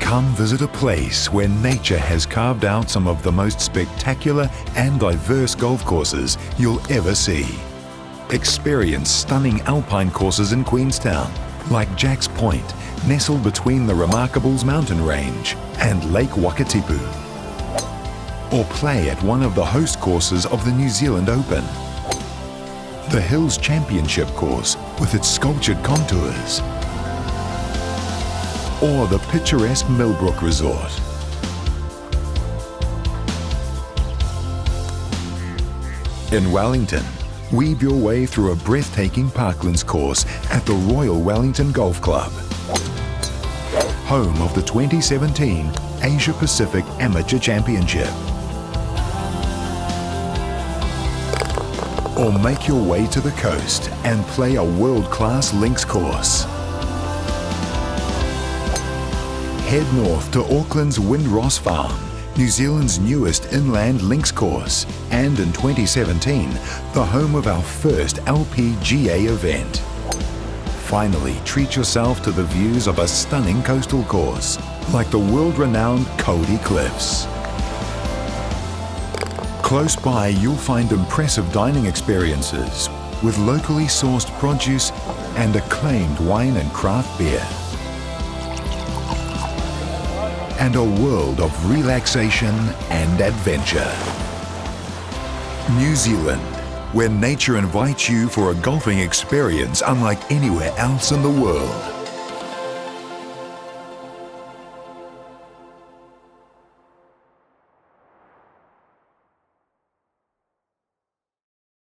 Come visit a place where nature has carved out some of the most spectacular and diverse golf courses you'll ever see. Experience stunning alpine courses in Queenstown, like Jack's Point, nestled between the Remarkables mountain range and Lake Wakatipu. Or play at one of the host courses of the New Zealand Open. The Hills Championship course with its sculptured contours. Or the picturesque Millbrook Resort. In Wellington, weave your way through a breathtaking Parklands course at the Royal Wellington Golf Club, home of the 2017 Asia Pacific Amateur Championship. Or make your way to the coast and play a world-class links course. Head north to Auckland's Windross Farm, New Zealand's newest inland links course, and in 2017, the home of our first LPGA event. Finally, treat yourself to the views of a stunning coastal course, like the world-renowned Cody Cliffs. Close by, you'll find impressive dining experiences with locally sourced produce and acclaimed wine and craft beer. And a world of relaxation and adventure. New Zealand, where nature invites you for a golfing experience unlike anywhere else in the world.